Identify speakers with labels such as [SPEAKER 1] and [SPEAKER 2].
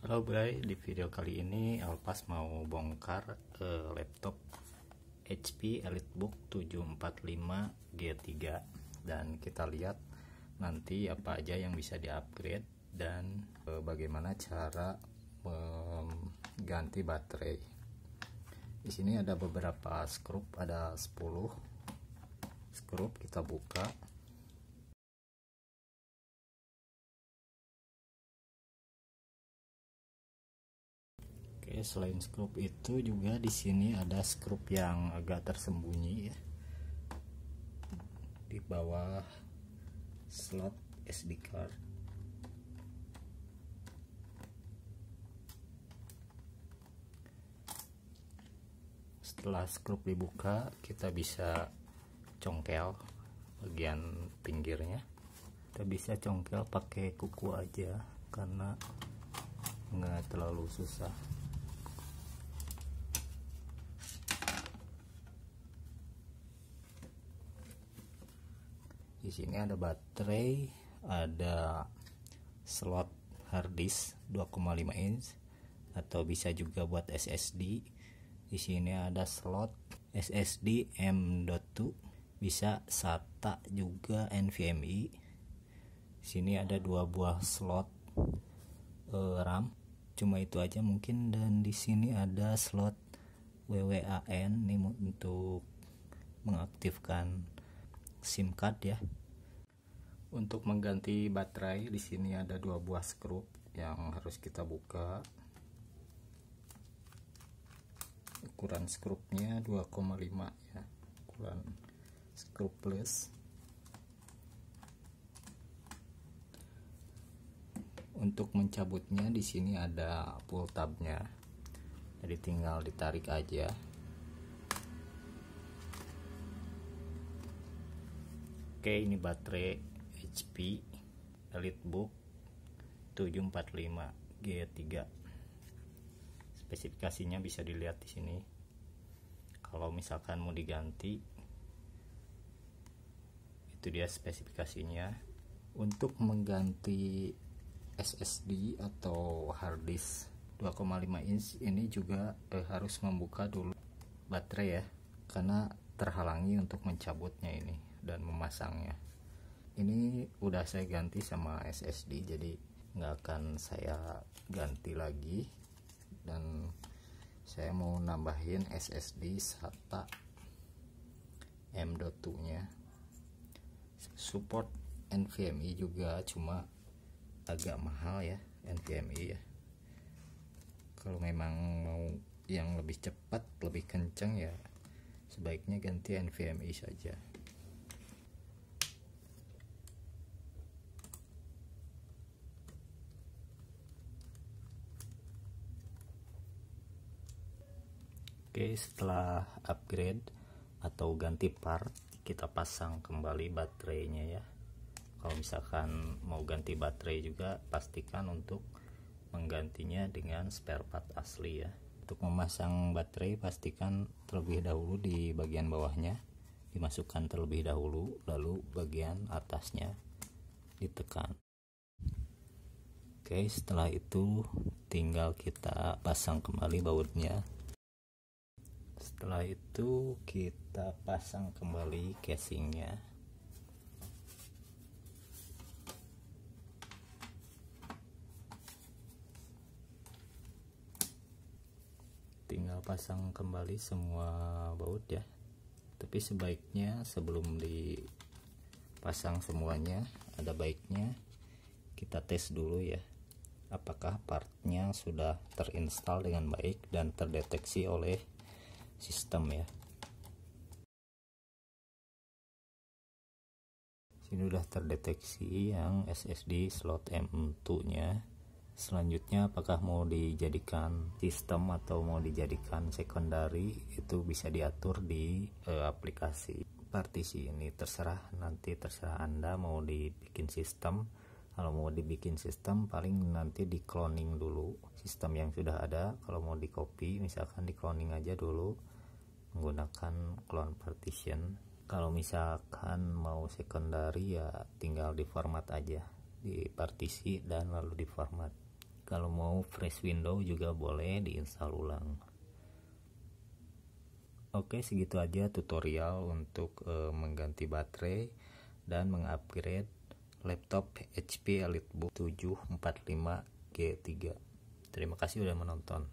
[SPEAKER 1] Halo Bray, di video kali ini Alpas mau bongkar laptop HP EliteBook 745G3 dan kita lihat nanti apa aja yang bisa di-upgrade dan bagaimana cara mengganti baterai. Di sini ada beberapa skrup, ada 10 skrup, kita buka. Oke, selain skrup itu juga di sini ada skrup yang agak tersembunyi ya, di bawah slot SD card. Setelah skrup dibuka, kita bisa congkel bagian pinggirnya. Kita bisa congkel pakai kuku aja karena nggak terlalu susah. Di sini ada baterai, ada slot hard disk 2,5 inch atau bisa juga buat SSD. Di sini ada slot SSD M.2, bisa SATA juga NVMe. Di sini ada 2 buah slot RAM. Cuma itu aja mungkin, dan di sini ada slot WWAN nih untuk mengaktifkan SIM card ya. Untuk mengganti baterai di sini ada 2 buah skrup yang harus kita buka. Ukuran skrupnya 2,5 ya, ukuran skrup plus. Untuk mencabutnya di sini ada pull tabnya, jadi tinggal ditarik aja. Oke, ini baterai HP EliteBook 745G3. Spesifikasinya bisa dilihat di sini. Kalau misalkan mau diganti, itu dia spesifikasinya. Untuk mengganti SSD atau hard disk 2,5 inch ini juga harus membuka dulu baterai ya, karena terhalangi untuk mencabutnya ini dan memasangnya. Ini udah saya ganti sama SSD, jadi nggak akan saya ganti lagi, dan saya mau nambahin SSD SATA M.2 nya. Support NVMe juga, cuma agak mahal ya NVMe ya. Kalau memang mau yang lebih cepat, lebih kencang ya sebaiknya ganti NVMe saja. Oke, setelah upgrade atau ganti part, kita pasang kembali baterainya ya. Kalau misalkan mau ganti baterai juga, pastikan untuk menggantinya dengan spare part asli ya. Untuk memasang baterai, pastikan terlebih dahulu di bagian bawahnya dimasukkan terlebih dahulu, lalu bagian atasnya ditekan. Oke, setelah itu tinggal kita pasang kembali bautnya. Setelah itu kita pasang kembali casingnya. Tinggal pasang kembali semua baut ya. Tapi sebaiknya sebelum dipasang semuanya, ada baiknya kita tes dulu ya, apakah partnya sudah terinstall dengan baik dan terdeteksi oleh sistem ya. Sini udah terdeteksi yang SSD slot M.2 nya. Selanjutnya apakah mau dijadikan sistem atau mau dijadikan secondary, itu bisa diatur di aplikasi partisi ini. Terserah, nanti terserah Anda mau dibikin sistem. Kalau mau dibikin sistem, paling nanti di cloning dulu sistem yang sudah ada. Kalau mau di copy, misalkan di cloning aja dulu menggunakan clone partition. Kalau misalkan mau secondary ya tinggal di format aja, di partisi dan lalu di format. Kalau mau fresh window juga boleh diinstal ulang. Oke, segitu aja tutorial untuk mengganti baterai dan mengupgrade laptop HP EliteBook 745G3. Terima kasih sudah menonton.